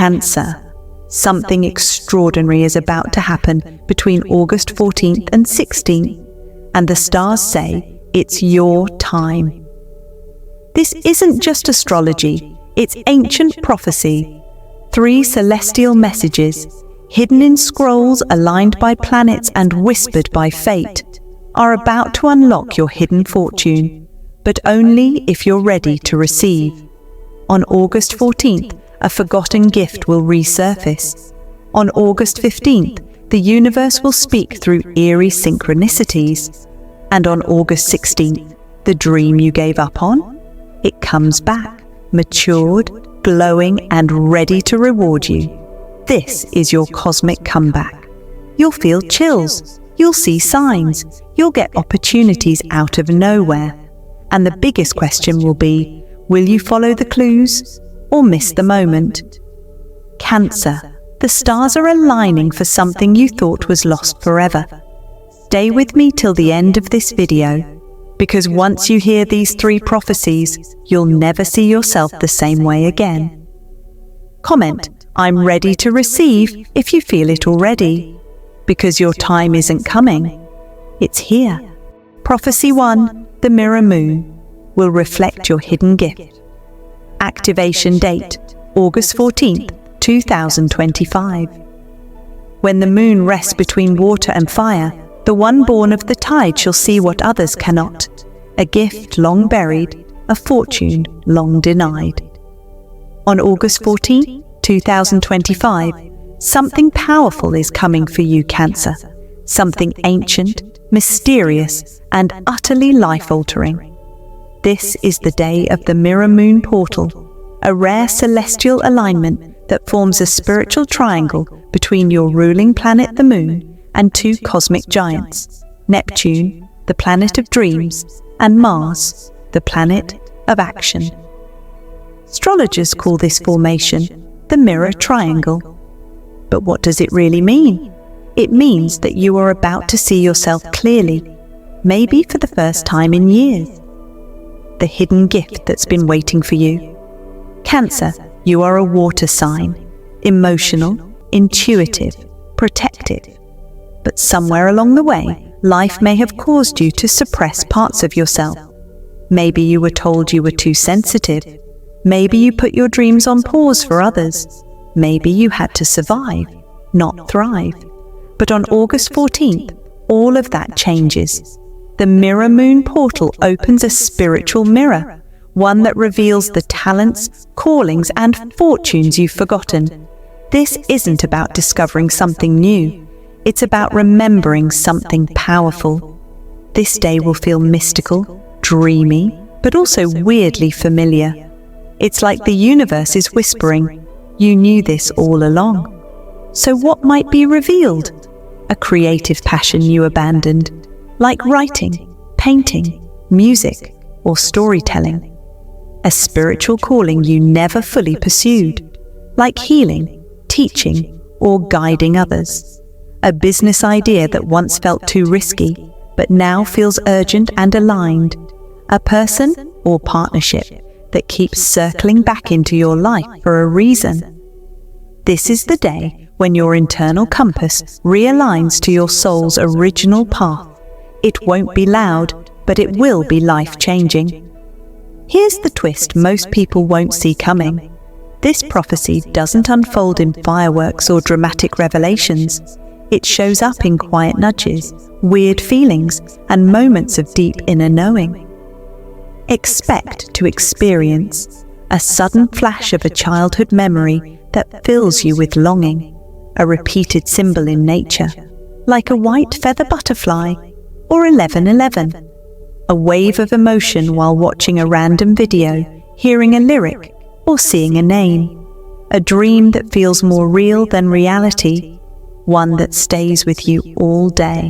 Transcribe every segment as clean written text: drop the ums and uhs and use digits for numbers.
Cancer. Something extraordinary is about to happen between August 14th and 16th, and the stars say it's your time. This isn't just astrology, it's ancient prophecy. 3 celestial messages, hidden in scrolls aligned by planets and whispered by fate, are about to unlock your hidden fortune, but only if you're ready to receive. On August 14th, a forgotten gift will resurface. On August 15th, the universe will speak through eerie synchronicities. And on August 16th, the dream you gave up on? It comes back, matured, glowing, and ready to reward you. This is your cosmic comeback. You'll feel chills, you'll see signs, you'll get opportunities out of nowhere. And the biggest question will be, will you follow the clues or miss the moment? Cancer. The stars are aligning for something you thought was lost forever. Stay with me till the end of this video, because once you hear these 3 prophecies, you'll never see yourself the same way again. Comment, "I'm ready to receive," if you feel it already, because your time isn't coming. It's here. Prophecy 1, the mirror moon, will reflect your hidden gift. Activation date, August 14th, 2025. When the moon rests between water and fire, the one born of the tide shall see what others cannot, a gift long buried, a fortune long denied. On August 14th, 2025, something powerful is coming for you, Cancer. Something ancient, mysterious, and utterly life-altering. This is the day of the mirror moon portal, a rare celestial alignment that forms a spiritual triangle between your ruling planet, the moon, and 2 cosmic giants, Neptune, the planet of dreams, and Mars, the planet of action. Astrologers call this formation the mirror triangle. But what does it really mean? It means that you are about to see yourself clearly, maybe for the first time in years. The hidden gift that's been waiting for you. Cancer, you are a water sign, emotional, intuitive, protective. But somewhere along the way, life may have caused you to suppress parts of yourself. Maybe you were told you were too sensitive. Maybe you put your dreams on pause for others. Maybe you had to survive, not thrive. But on August 14th, all of that changes. The mirror moon portal opens a spiritual mirror, one that reveals the talents, callings, and fortunes you've forgotten. This isn't about discovering something new. It's about remembering something powerful. This day will feel mystical, dreamy, but also weirdly familiar. It's like the universe is whispering, "You knew this all along." So what might be revealed? A creative passion you abandoned, like writing, painting, music, or storytelling. A spiritual calling you never fully pursued, like healing, teaching, or guiding others. A business idea that once felt too risky, but now feels urgent and aligned. A person or partnership that keeps circling back into your life for a reason. This is the day when your internal compass realigns to your soul's original path. It won't be loud, but it will be life-changing. Here's the twist most people won't see coming. This prophecy doesn't unfold in fireworks or dramatic revelations. It shows up in quiet nudges, weird feelings, and moments of deep inner knowing. Expect to experience a sudden flash of a childhood memory that fills you with longing, a repeated symbol in nature, like a white feather butterfly or 1111, a wave of emotion while watching a random video, hearing a lyric, or seeing a name, a dream that feels more real than reality, one that stays with you all day.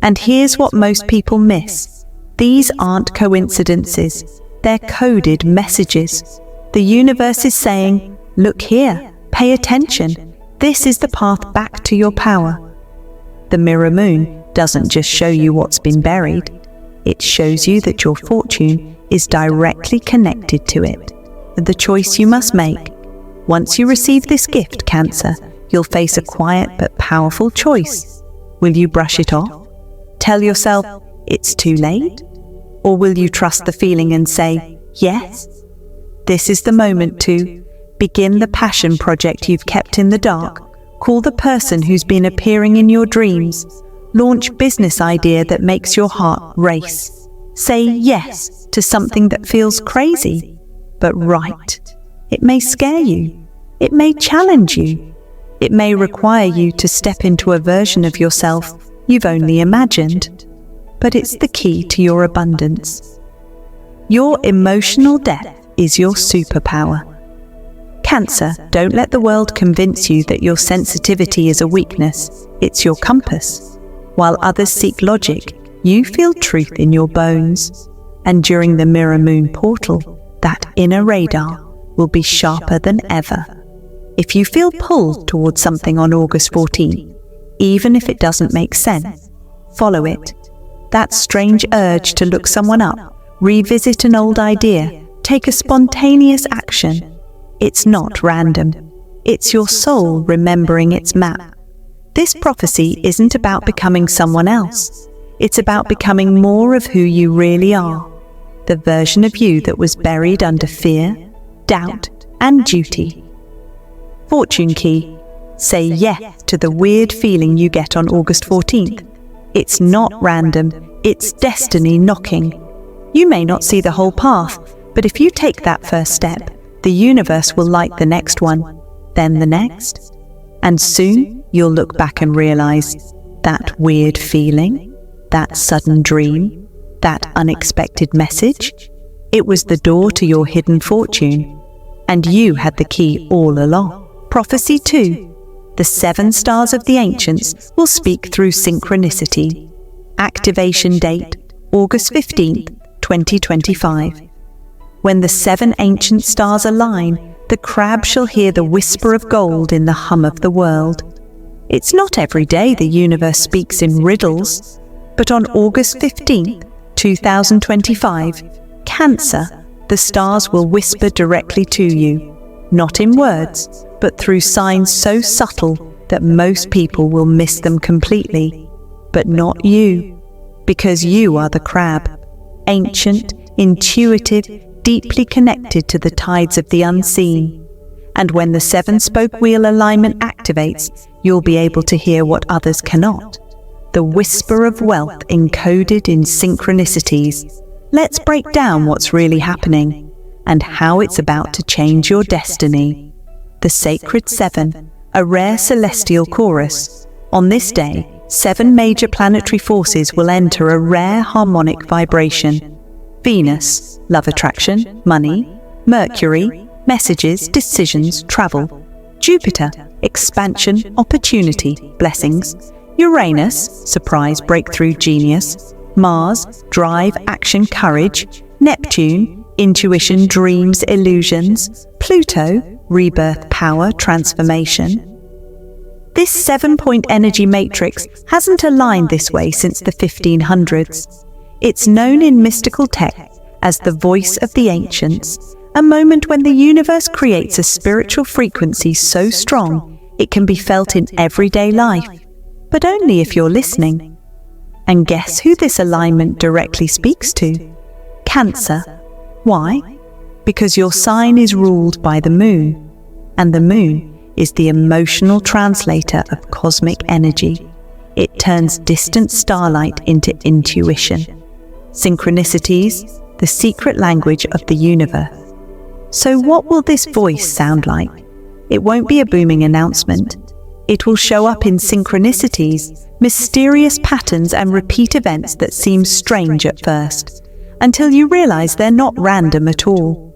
And here's what most people miss. These aren't coincidences, they're coded messages. The universe is saying, look here, pay attention, this is the path back to your power. The mirror moon doesn't just show you what's been buried, it shows you that your fortune is directly connected to it. The choice you must make, Once you receive this gift, Cancer, you'll face a quiet but powerful choice. Will you brush it off? Tell yourself, it's too late? Or will you trust the feeling and say, yes? This is the moment to begin the passion project you've kept in the dark. Call the person who's been appearing in your dreams. Launch business idea that makes your heart race. Say yes to something that feels crazy, but right. It may scare you. It may challenge you. It may require you to step into a version of yourself you've only imagined. But it's the key to your abundance. Your emotional depth is your superpower. Cancer, don't let the world convince you that your sensitivity is a weakness. It's your compass. While others seek logic, you feel truth in your bones. And during the Mirror Moon portal, that inner radar will be sharper than ever. If you feel pulled towards something on August 14th, even if it doesn't make sense, follow it. That strange urge to look someone up, revisit an old idea, take a spontaneous action. It's not random. It's your soul remembering its map. This prophecy isn't about becoming someone else. It's about becoming more of who you really are. The version of you that was buried under fear, doubt, and duty. Fortune key. Say yes to the weird feeling you get on August 14th. It's not random, it's destiny knocking. You may not see the whole path, but if you take that first step, the universe will light the next one, then the next. And soon you'll look back and realize that weird feeling, that sudden dream, that unexpected message, it was the door to your hidden fortune, and you had the key all along. Prophecy 2. The 7 stars of the ancients will speak through synchronicity. Activation date, August 15th, 2025. When the 7 ancient stars align, the crab shall hear the whisper of gold in the hum of the world. It's not every day the universe speaks in riddles, but on August 15th, 2025, Cancer, the stars will whisper directly to you, not in words, but through signs so subtle that most people will miss them completely. But not you, because you are the crab, ancient, intuitive, deeply connected to the tides of the unseen. And when the 7-spoke wheel alignment activates, you'll be able to hear what others cannot. The whisper of wealth encoded in synchronicities. Let's break down what's really happening and how it's about to change your destiny. The Sacred 7, a rare celestial chorus. On this day, 7 major planetary forces will enter a rare harmonic vibration. Venus, love attraction, money. Mercury, messages, decisions, travel. Jupiter, expansion, opportunity, blessings. Uranus, surprise, breakthrough, genius. Mars, drive, action, courage. Neptune, intuition, dreams, illusions. Pluto, rebirth, power, transformation. This 7-point energy matrix hasn't aligned this way since the 1500s. It's known in mystical texts as the voice of the ancients, a moment when the universe creates a spiritual frequency so strong it can be felt in everyday life, but only if you're listening. And guess who this alignment directly speaks to? Cancer. Why? Because your sign is ruled by the moon, and the moon is the emotional translator of cosmic energy. It turns distant starlight into intuition. Synchronicities, the secret language of the universe. So what will this voice sound like? It won't be a booming announcement. It will show up in synchronicities, mysterious patterns and repeat events that seem strange at first, until you realize they're not random at all.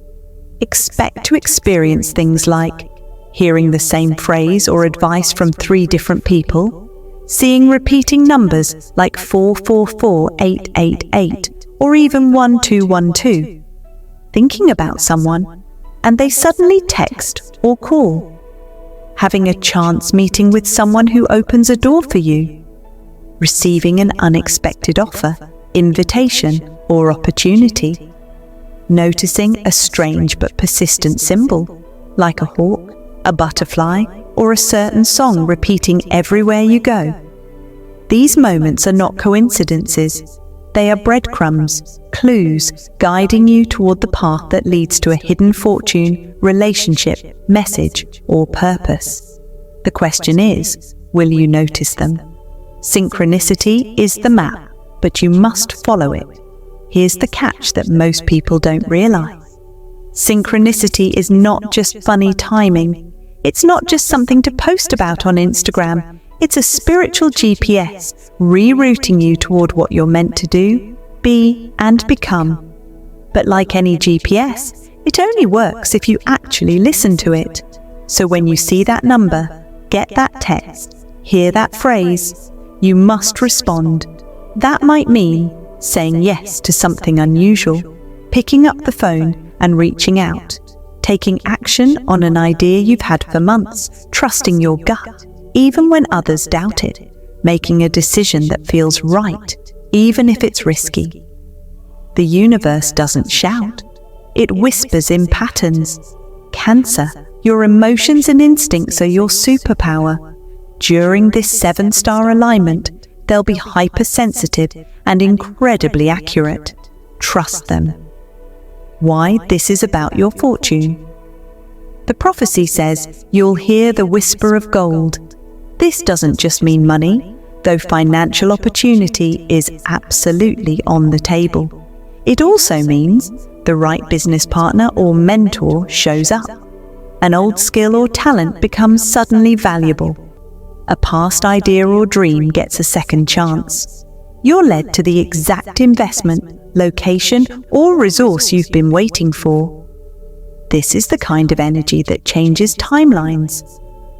Expect to experience things like hearing the same phrase or advice from 3 different people, seeing repeating numbers like 444888 or even 1212, thinking about someone and they suddenly text or call, having a chance meeting with someone who opens a door for you, receiving an unexpected offer, invitation, or opportunity, noticing a strange but persistent symbol, like a hawk, a butterfly, or a certain song repeating everywhere you go. These moments are not coincidences. They are breadcrumbs, clues guiding you toward the path that leads to a hidden fortune, relationship, message, or purpose. The question is, will you notice them? Synchronicity is the map, but you must follow it. Here's the catch that most people don't realize. Synchronicity is not just funny timing. It's not just something to post about on Instagram. It's a spiritual GPS rerouting you toward what you're meant to do, be, and become. But like any GPS, it only works if you actually listen to it. So when you see that number, get that text, hear that phrase, you must respond. That might mean saying yes to something unusual, picking up the phone and reaching out, taking action on an idea you've had for months, trusting your gut, even when others doubt it, making a decision that feels right, even if it's risky. The universe doesn't shout. It whispers in patterns. Cancer, your emotions and instincts are your superpower. During this 7-star alignment, they'll be hypersensitive and incredibly accurate. Trust them. Why this is about your fortune. The prophecy says you'll hear the whisper of gold. This doesn't just mean money, though financial opportunity is absolutely on the table. It also means the right business partner or mentor shows up. An old skill or talent becomes suddenly valuable. A past idea or dream gets a second chance. You're led to the exact investment, location, or resource you've been waiting for. This is the kind of energy that changes timelines.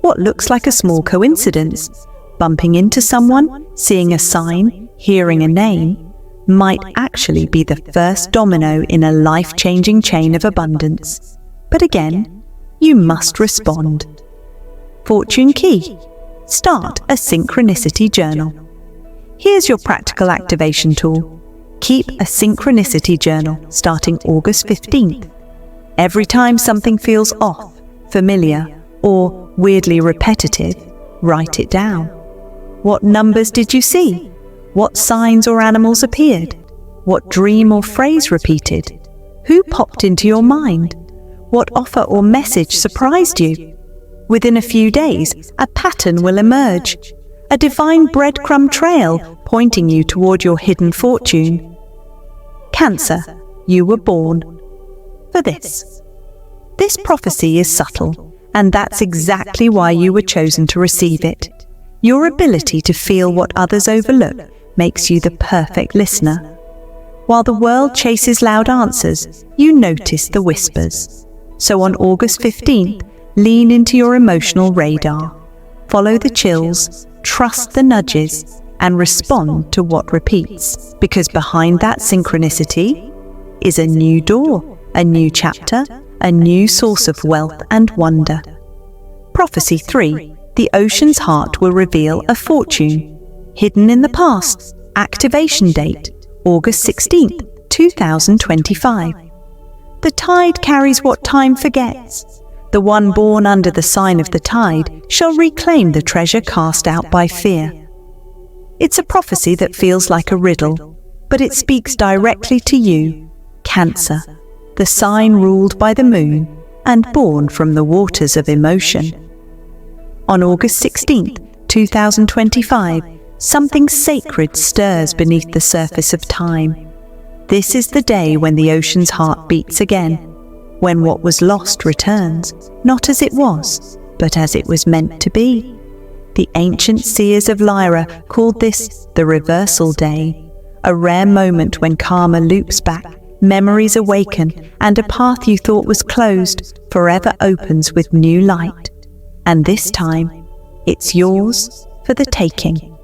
What looks like a small coincidence, bumping into someone, seeing a sign, hearing a name, might actually be the first domino in a life-changing chain of abundance. But again, you must respond. Fortune key. Start a synchronicity journal. Here's your practical activation tool. Keep a synchronicity journal starting August 15th. Every time something feels off, familiar, or weirdly repetitive, write it down. What numbers did you see? What signs or animals appeared? What dream or phrase repeated? Who popped into your mind? What offer or message surprised you? Within a few days, a pattern will emerge, a divine breadcrumb trail pointing you toward your hidden fortune. Cancer, you were born for this. This prophecy is subtle, and that's exactly why you were chosen to receive it. Your ability to feel what others overlook makes you the perfect listener. While the world chases loud answers, you notice the whispers. So on August 15th, lean into your emotional radar. Follow the chills, trust the nudges, and respond to what repeats. Because behind that synchronicity is a new door, a new chapter, a new source of wealth and wonder. Prophecy 3. The ocean's heart will reveal a fortune. Hidden in the past. Activation date, August 16th, 2025. The tide carries what time forgets. The one born under the sign of the tide shall reclaim the treasure cast out by fear. It's a prophecy that feels like a riddle, but it speaks directly to you, Cancer, the sign ruled by the moon and born from the waters of emotion. On August 16th, 2025, something sacred stirs beneath the surface of time. This is the day when the ocean's heart beats again, when what was lost returns, not as it was, but as it was meant to be. The ancient seers of Lyra called this the reversal day, a rare moment when karma loops back, memories awaken, and a path you thought was closed forever opens with new light. And this time, it's yours for the taking.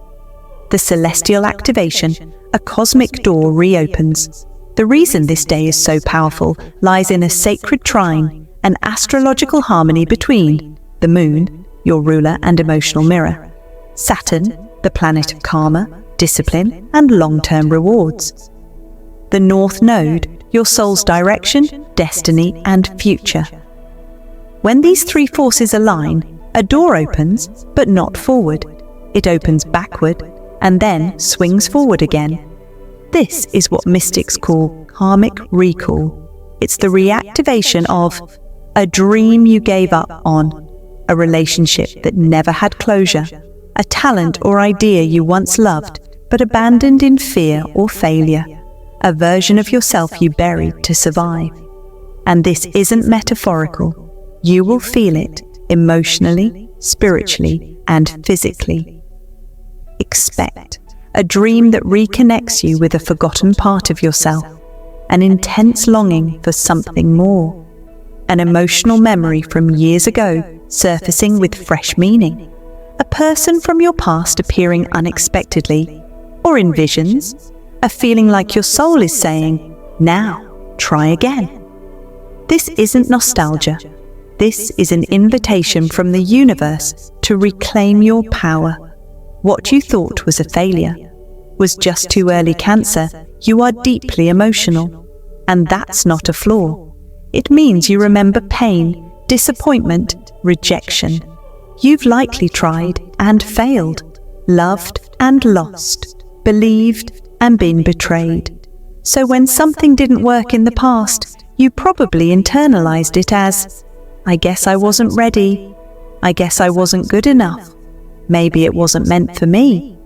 The celestial activation, a cosmic door reopens. The reason this day is so powerful lies in a sacred trine, an astrological harmony between the moon, your ruler and emotional mirror, Saturn, the planet of karma, discipline, and long-term rewards, the North Node, your soul's direction, destiny, and future, When these three forces align, a door opens, but not forward. It opens backward and then swings forward again. This is what mystics call karmic recall. It's the reactivation of a dream you gave up on, a relationship that never had closure, a talent or idea you once loved but abandoned in fear or failure, a version of yourself you buried to survive. And this isn't metaphorical. You will feel it emotionally, spiritually, and physically. Expect a dream that reconnects you with a forgotten part of yourself, an intense longing for something more, an emotional memory from years ago surfacing with fresh meaning, a person from your past appearing unexpectedly, or in visions, a feeling like your soul is saying, "Now, try again." This isn't nostalgia. This is an invitation from the universe to reclaim your power. What you thought was a failure was just too early cancer. You are deeply emotional, and that's not a flaw. It means you remember pain, disappointment, rejection. You've likely tried and failed, loved and lost, believed and been betrayed. So when something didn't work in the past, you probably internalized it as, "I guess I wasn't ready. I guess I wasn't good enough. Maybe it wasn't meant for me."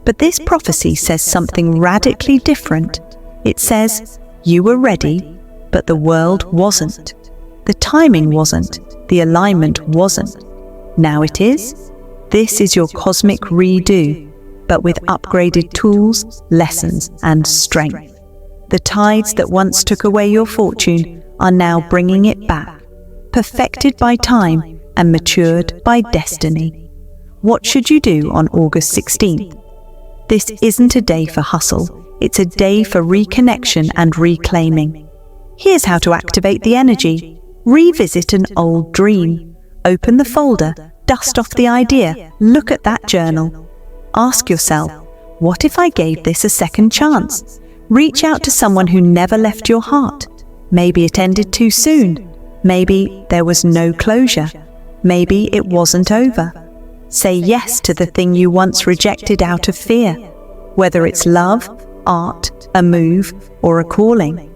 But this prophecy says something radically different. It says, you were ready, but the world wasn't. The timing wasn't. The alignment wasn't. Now it is. This is your cosmic redo, but with upgraded tools, lessons, and strength. The tides that once took away your fortune are now bringing it back, perfected by time and matured by destiny. What should you do on August 16th? This isn't a day for hustle. It's a day for reconnection and reclaiming. Here's how to activate the energy. Revisit an old dream. Open the folder, dust off the idea, look at that journal. Ask yourself, what if I gave this a second chance? Reach out to someone who never left your heart. Maybe it ended too soon. Maybe there was no closure. Maybe it wasn't over. Say yes to the thing you once rejected out of fear, whether it's love, art, a move, or a calling.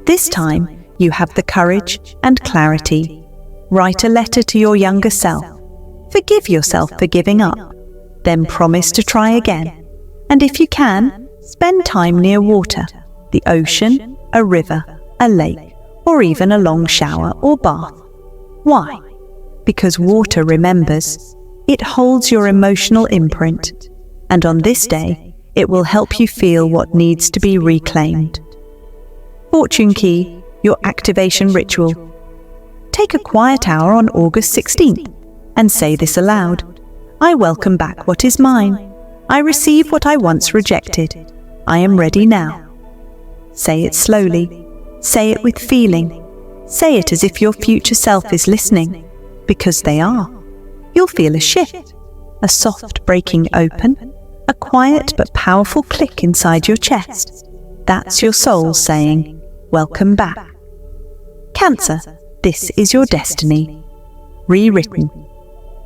This time, you have the courage and clarity. Write a letter to your younger self. Forgive yourself for giving up. Then promise to try again. And if you can, spend time near water, the ocean, a river, a lake, or even a long shower or bath. Why? Because water remembers. It holds your emotional imprint. And on this day, it will help you feel what needs to be reclaimed. Fortune key, your activation ritual. Take a quiet hour on August 16th and say this aloud. I welcome back what is mine. I receive what I once rejected. I am ready now. Say it slowly. Say it with feeling. Say it as if your future self is listening, because they are. You'll feel a shift, a soft breaking open, a quiet but powerful click inside your chest. That's your soul saying, welcome back. Cancer, this is your destiny. Rewritten.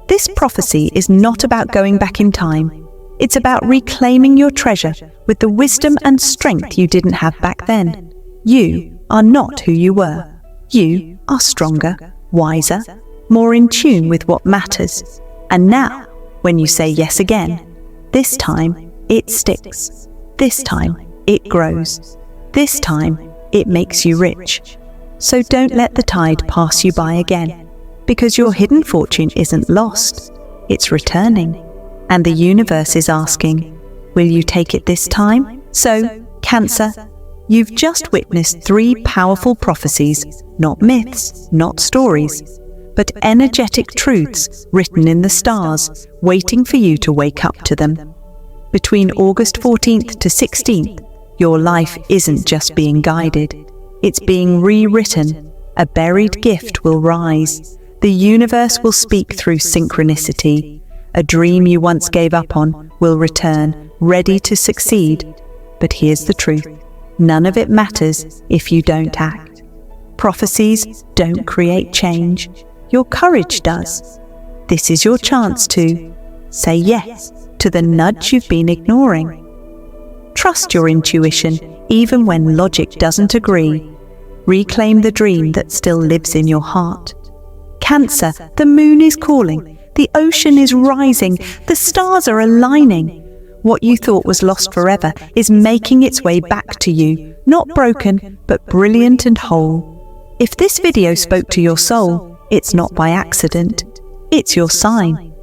This prophecy is not about going back in time. It's about reclaiming your treasure with the wisdom and strength you didn't have back then. You are not who you were. You are stronger, wiser, more in tune with what matters. And now, when you say yes again, this time it sticks. This time it grows. This time it makes you rich. So don't let the tide pass you by again, because your hidden fortune isn't lost. It's returning. And the universe is asking, will you take it this time? So, Cancer, you've just witnessed 3 powerful prophecies, not myths, not stories, but energetic truths written in the stars, waiting for you to wake up to them. Between August 14th to 16th, your life isn't just being guided, it's being rewritten. A buried gift will rise. The universe will speak through synchronicity. A dream you once gave up on will return, ready to succeed. But here's the truth. None of it matters if you don't act. Prophecies don't create change. your courage does. This is your chance to say yes to the nudge you've been ignoring. Trust your intuition even when logic doesn't agree. Reclaim the dream that still lives in your heart. Cancer, the moon is calling, the ocean is rising, the stars are aligning. What you thought was lost forever is making its way back to you, not broken, but brilliant and whole. If this video spoke to your soul, it's not by accident. It's your sign.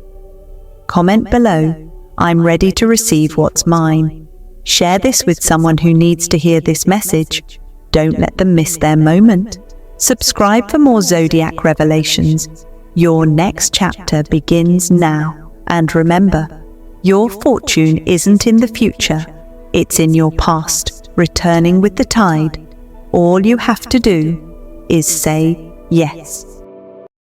Comment below, I'm ready to receive what's mine. Share this with someone who needs to hear this message. Don't let them miss their moment. Subscribe for more Zodiac revelations. Your next chapter begins now. And remember, your fortune isn't in the future. It's in your past, returning with the tide. All you have to do is say yes.